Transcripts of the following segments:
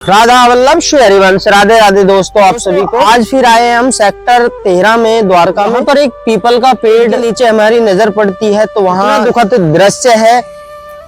राधा वल्लभ श्री हरिवंश। राधे राधे दोस्तों, आप सभी को। आज फिर आए हैं हम सेक्टर 13 में द्वारका में। पर एक पीपल का पेड़ के नीचे हमारी नजर पड़ती है तो वहाँ दुखद दृश्य है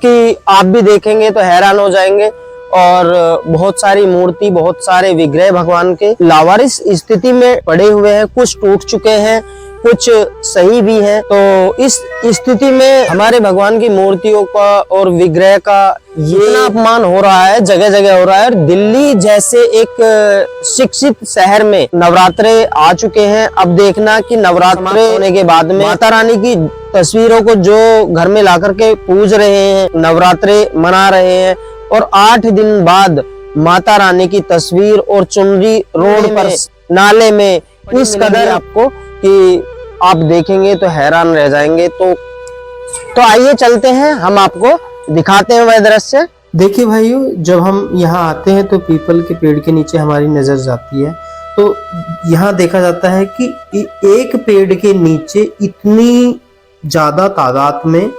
कि आप भी देखेंगे तो हैरान हो जाएंगे। और बहुत सारी मूर्ति, बहुत सारे विग्रह भगवान के लावारिस स्थिति में पड़े हुए हैं। कुछ टूट चुके हैं, कुछ सही भी हैं। तो इस स्थिति में हमारे भगवान की मूर्तियों का और विग्रह का ये अपमान हो रहा है, जगह जगह हो रहा है। और दिल्ली जैसे एक शिक्षित शहर में नवरात्रे आ चुके हैं। अब देखना कि नवरात्रे होने के बाद में माता रानी की तस्वीरों को जो घर में ला करके पूज रहे हैं, नवरात्रे मना रहे हैं, और 8 दिन बाद माता रानी की तस्वीर और चुनरी रोड पर नाले में इस कदर आपको कि आप देखेंगे तो हैरान रह जाएंगे। तो आइए चलते हैं, हम आपको दिखाते हैं वह दृश्य। देखिए भाइयों, जब हम यहाँ आते हैं तो पीपल के पेड़ के नीचे हमारी नजर जाती है तो यहाँ देखा जाता है कि एक पेड़ के नीचे इतनी ज्यादा तादाद में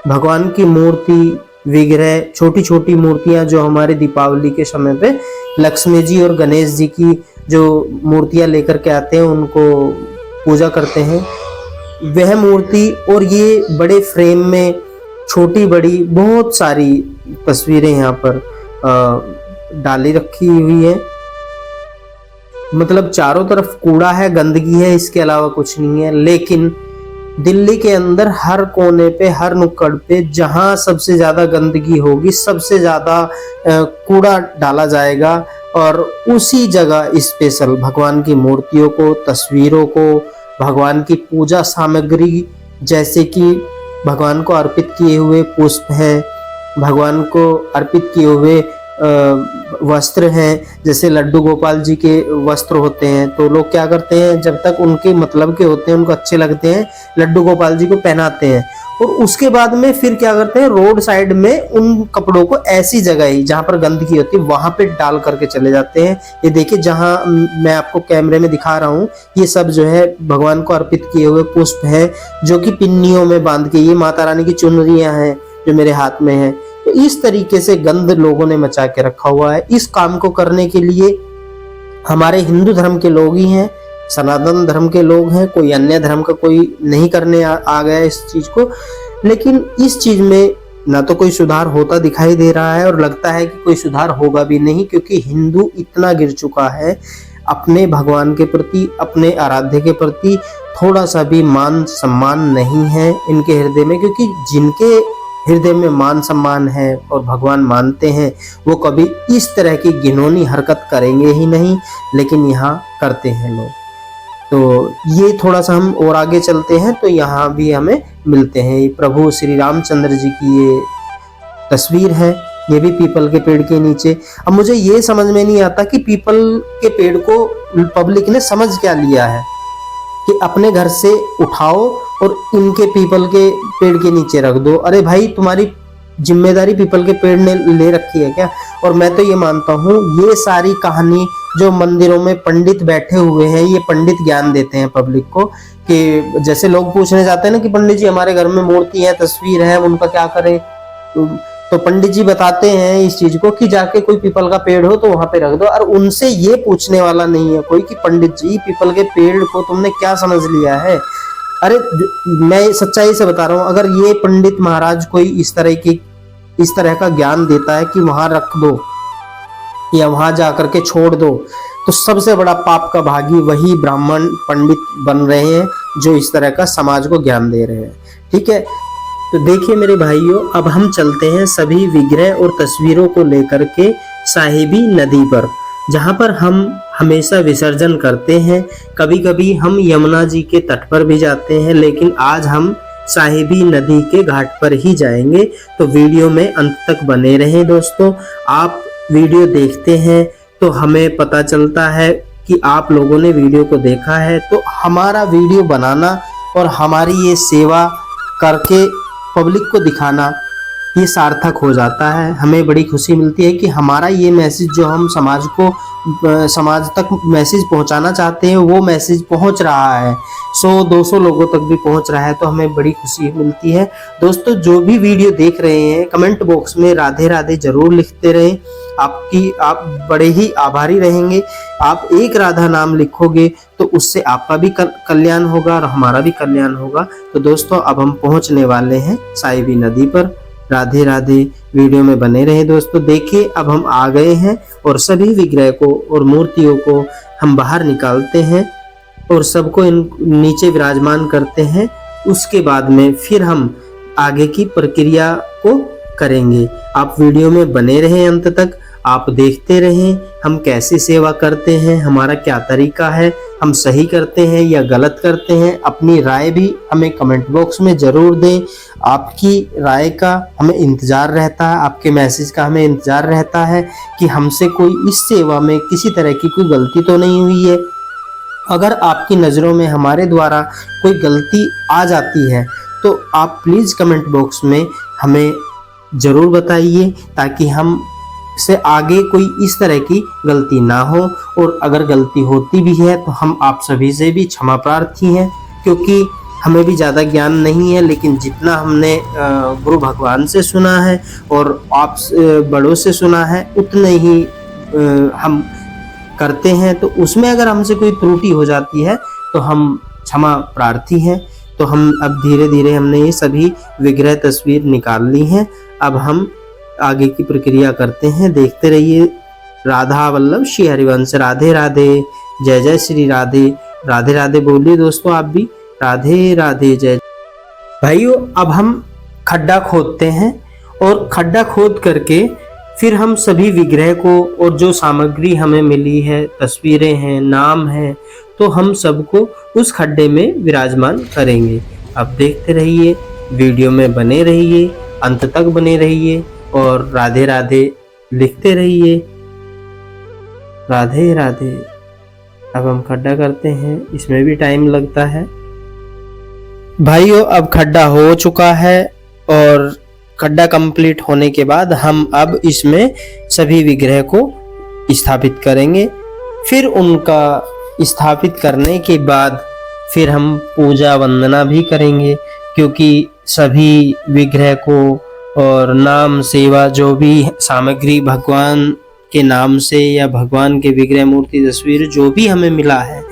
भगवान की मूर्ति, विग्रह, छोटी छोटी मूर्तियां जो हमारे दीपावली के समय पे लक्ष्मी जी और गणेश जी की जो मूर्तियां लेकर के आते हैं उनको पूजा करते हैं, वह मूर्ति और ये बड़े फ्रेम में छोटी बड़ी बहुत सारी तस्वीरें यहाँ पर डाली रखी हुई है। मतलब चारों तरफ कूड़ा है, गंदगी है, इसके अलावा कुछ नहीं है। लेकिन दिल्ली के अंदर हर कोने पे, हर नुक्कड़ पे जहां सबसे ज्यादा गंदगी होगी, सबसे ज्यादा कूड़ा डाला जाएगा और उसी जगह स्पेशल भगवान की मूर्तियों को, तस्वीरों को, भगवान की पूजा सामग्री जैसे कि भगवान को अर्पित किए हुए पुष्प हैं, भगवान को अर्पित किए हुए वस्त्र हैं, जैसे लड्डू गोपाल जी के वस्त्र होते हैं तो लोग क्या करते हैं, जब तक उनके मतलब के होते हैं, उनको अच्छे लगते हैं, लड्डू गोपाल जी को पहनाते हैं। और उसके बाद में फिर क्या करते हैं, रोड साइड में उन कपड़ों को ऐसी जगह ही जहां पर गंदगी होती है वहां पे डाल करके चले जाते हैं। ये देखिए, जहां मैं आपको कैमरे में दिखा रहा हूँ, ये सब जो है भगवान को अर्पित किए हुए पुष्प है जो कि पिन्नियों में बांध के, ये माता रानी की चुनरियां हैं जो मेरे हाथ में है। तो इस तरीके से गंद लोगों ने मचा के रखा हुआ है। इस काम को करने के लिए हमारे हिंदू धर्म के लोग ही हैं, सनातन धर्म के लोग हैं, कोई अन्य धर्म का कोई नहीं करने आ गया इस चीज को। लेकिन इस चीज में ना तो कोई सुधार होता दिखाई दे रहा है और लगता है कि कोई सुधार होगा भी नहीं, क्योंकि हिंदू इतना गिर चुका है अपने भगवान के प्रति, अपने आराध्य के प्रति थोड़ा सा भी मान सम्मान नहीं है इनके हृदय में। क्योंकि जिनके हृदय में मान सम्मान है और भगवान मानते हैं, वो कभी इस तरह की घिनौनी हरकत करेंगे ही नहीं, लेकिन यहाँ करते हैं लोग। तो ये थोड़ा सा हम और आगे चलते हैं तो यहाँ भी हमें मिलते हैं। ये प्रभु श्री रामचंद्र जी की ये तस्वीर है, ये भी पीपल के पेड़ के नीचे। अब मुझे ये समझ में नहीं आता कि पीपल के पेड़ को पब्लिक ने समझ क्या लिया है कि अपने घर से उठाओ और इनके पीपल के पेड़ के नीचे रख दो। अरे भाई, तुम्हारी जिम्मेदारी पीपल के पेड़ ने ले रखी है क्या? और मैं तो ये मानता हूँ ये सारी कहानी जो मंदिरों में पंडित बैठे हुए हैं, ये पंडित ज्ञान देते हैं पब्लिक को कि जैसे लोग पूछने जाते हैं ना कि पंडित जी हमारे घर में मूर्ति है, तस्वीर है, उनका क्या करें, तो पंडित जी बताते हैं इस चीज को कि जाके कोई पीपल का पेड़ हो तो वहां पे रख दो। और उनसे ये पूछने वाला नहीं है कोई कि पंडित जी पीपल के पेड़ को तुमने क्या समझ लिया है। अरे मैं सच्चाई से बता रहा हूँ, अगर ये पंडित महाराज कोई इस तरह का ज्ञान देता है कि वहां रख दो या वहां जाकर के छोड़ दो, तो सबसे बड़ा पाप का भागी वही ब्राह्मण पंडित बन रहे हैं जो इस तरह का समाज को ज्ञान दे रहे हैं। ठीक है, तो देखिए मेरे भाइयों, अब हम चलते हैं सभी विग्रह और तस्वीरों को लेकर के साहिबी नदी पर, जहां पर हम हमेशा विसर्जन करते हैं। कभी कभी हम यमुना जी के तट पर भी जाते हैं, लेकिन आज हम साहिबी नदी के घाट पर ही जाएंगे। तो वीडियो में अंत तक बने रहें दोस्तों। आप वीडियो देखते हैं तो हमें पता चलता है कि आप लोगों ने वीडियो को देखा है, तो हमारा वीडियो बनाना और हमारी ये सेवा करके पब्लिक को दिखाना ये सार्थक हो जाता है। हमें बड़ी खुशी मिलती है कि हमारा ये मैसेज जो हम समाज को समाज तक मैसेज पहुंचाना चाहते हैं वो मैसेज पहुंच रहा है, 100-200 लोगों तक भी पहुंच रहा है, तो हमें बड़ी खुशी मिलती है। दोस्तों जो भी वीडियो देख रहे हैं कमेंट बॉक्स में राधे राधे जरूर लिखते रहें, आप बड़े ही आभारी रहेंगे। आप एक राधा नाम लिखोगे तो उससे आपका भी कल्याण होगा और हमारा भी कल्याण होगा। तो दोस्तों अब हम पहुंचने वाले हैं साइबी नदी पर। राधे राधे, वीडियो में बने रहे दोस्तों। देखिए अब हम आ गए हैं और सभी विग्रह को और मूर्तियों को हम बाहर निकालते हैं और सबको नीचे विराजमान करते हैं। उसके बाद में फिर हम आगे की प्रक्रिया को करेंगे। आप वीडियो में बने रहें अंत तक, आप देखते रहें हम कैसे सेवा करते हैं, हमारा क्या तरीका है, हम सही करते हैं या गलत करते हैं। अपनी राय भी हमें कमेंट बॉक्स में ज़रूर दें। आपकी राय का हमें इंतज़ार रहता है, आपके मैसेज का हमें इंतज़ार रहता है कि हमसे कोई इस सेवा में किसी तरह की कोई गलती तो नहीं हुई है। अगर आपकी नज़रों में हमारे द्वारा कोई गलती आ जाती है तो आप प्लीज़ कमेंट बॉक्स में हमें ज़रूर बताइए, ताकि हम से आगे कोई इस तरह की गलती ना हो। और अगर गलती होती भी है तो हम आप सभी से भी क्षमा प्रार्थी हैं, क्योंकि हमें भी ज़्यादा ज्ञान नहीं है, लेकिन जितना हमने गुरु भगवान से सुना है और आप बड़ों से सुना है उतने ही हम करते हैं। तो उसमें अगर हमसे कोई त्रुटि हो जाती है तो हम क्षमा प्रार्थी हैं। तो हम अब धीरे धीरे हमने ये सभी विग्रह तस्वीर निकाल ली हैं। अब हम आगे की प्रक्रिया करते हैं, देखते रहिए। राधा वल्लभ श्री हरिवंश। राधे राधे, जय जय श्री राधे। राधे राधे बोलिए दोस्तों आप भी, राधे राधे जय। भाइयों अब हम खड्डा खोदते हैं और खड्डा खोद करके फिर हम सभी विग्रह को और जो सामग्री हमें मिली है, तस्वीरें हैं, नाम है, तो हम सबको उस खड्डे में विराजमान करेंगे। अब देखते रहिए, वीडियो में बने रहिए, अंत तक बने रहिए और राधे राधे लिखते रहिए। राधे राधे। अब हम खड्डा करते हैं, इसमें भी टाइम लगता है। भाइयों अब खड्डा हो चुका है और खड्डा कंप्लीट होने के बाद हम अब इसमें सभी विग्रह को स्थापित करेंगे। फिर उनका स्थापित करने के बाद फिर हम पूजा वंदना भी करेंगे, क्योंकि सभी विग्रह को और नाम सेवा जो भी सामग्री भगवान के नाम से या भगवान के विग्रह मूर्ति तस्वीर जो भी हमें मिला है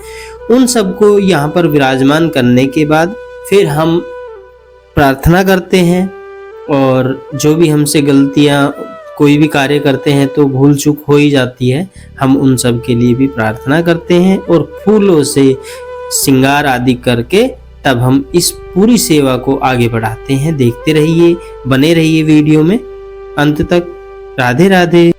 उन सबको यहाँ पर विराजमान करने के बाद फिर हम प्रार्थना करते हैं। और जो भी हमसे गलतियाँ कोई भी कार्य करते हैं तो भूल चूक हो ही जाती है, हम उन सब के लिए भी प्रार्थना करते हैं और फूलों से श्रृंगार आदि करके तब हम इस पूरी सेवा को आगे बढ़ाते हैं। देखते रहिए, बने रहिए वीडियो में अंत तक। राधे राधे।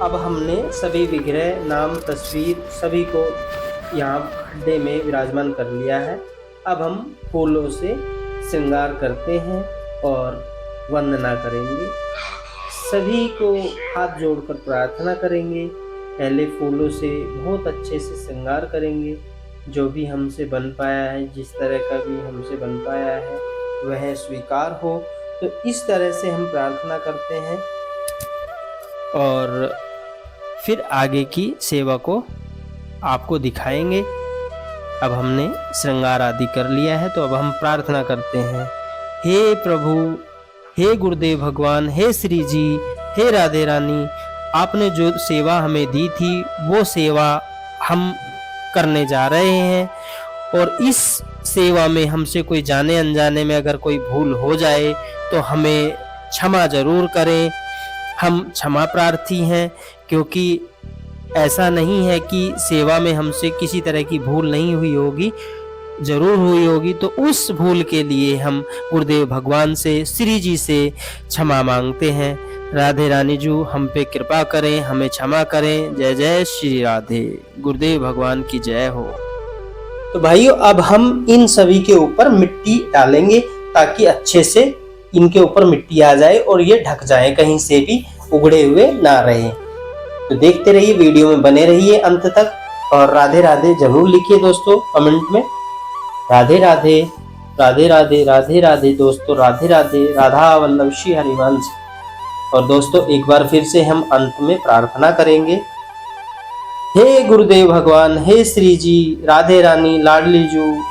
अब हमने सभी विग्रह, नाम, तस्वीर सभी को यहाँ खड्डे में विराजमान कर लिया है। अब हम फूलों से श्रृंगार करते हैं और वंदना करेंगे। सभी को हाथ जोड़कर प्रार्थना करेंगे। पहले फूलों से बहुत अच्छे से श्रृंगार करेंगे। जो भी हमसे बन पाया है, जिस तरह का भी हमसे बन पाया है वह स्वीकार हो। तो इस तरह से हम प्रार्थना करते हैं और फिर आगे की सेवा को आपको दिखाएंगे। अब हमने श्रृंगार आदि कर लिया है तो अब हम प्रार्थना करते हैं। हे प्रभु, हे गुरुदेव भगवान, हे श्री जी, हे राधे रानी, आपने जो सेवा हमें दी थी वो सेवा हम करने जा रहे हैं और इस सेवा में हमसे कोई जाने अनजाने में अगर कोई भूल हो जाए तो हमें क्षमा जरूर करें। हम क्षमा प्रार्थी हैं, क्योंकि ऐसा नहीं है कि सेवा में हमसे किसी तरह की भूल नहीं हुई होगी। जरूर हुई होगी, तो उस भूल के लिए हम गुरुदेव भगवान से, श्री जी से क्षमा मांगते हैं। राधे रानी जू हम पे कृपा करें, हमें क्षमा करें। जय जय श्री राधे। गुरुदेव भगवान की जय हो। तो भाइयों, अब हम इन सभी के ऊपर मिट्टी डालेंगे ताकि अच्छे से इनके ऊपर मिट्टी आ जाए और ये ढक जाए, कहीं से भी उगड़े हुए ना रहे। तो देखते रहिए, वीडियो में बने रहिए अंत तक, और राधे राधे जरूर लिखिए दोस्तों कमेंट में। राधे राधे, राधे राधे, राधे राधे दोस्तों, राधे राधे, राधा वल्लभ श्री हरिवंश। और दोस्तों एक बार फिर से हम अंत में प्रार्थना करेंगे। हे गुरुदेव भगवान, हे श्री जी, राधे रानी, लाडली जू,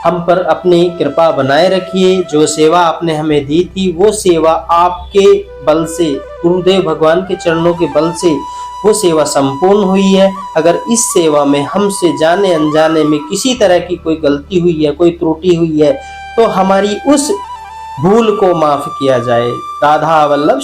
हम पर अपनी कृपा बनाए रखिए। जो सेवा आपने हमें दी थी वो सेवा आपके बल से, गुरुदेव भगवान के चरणों के बल से वो सेवा संपूर्ण हुई है। अगर इस सेवा में हमसे जाने अनजाने में किसी तरह की कोई गलती हुई है, कोई त्रुटि हुई है, तो हमारी उस भूल को माफ किया जाए। राधा वल्लभ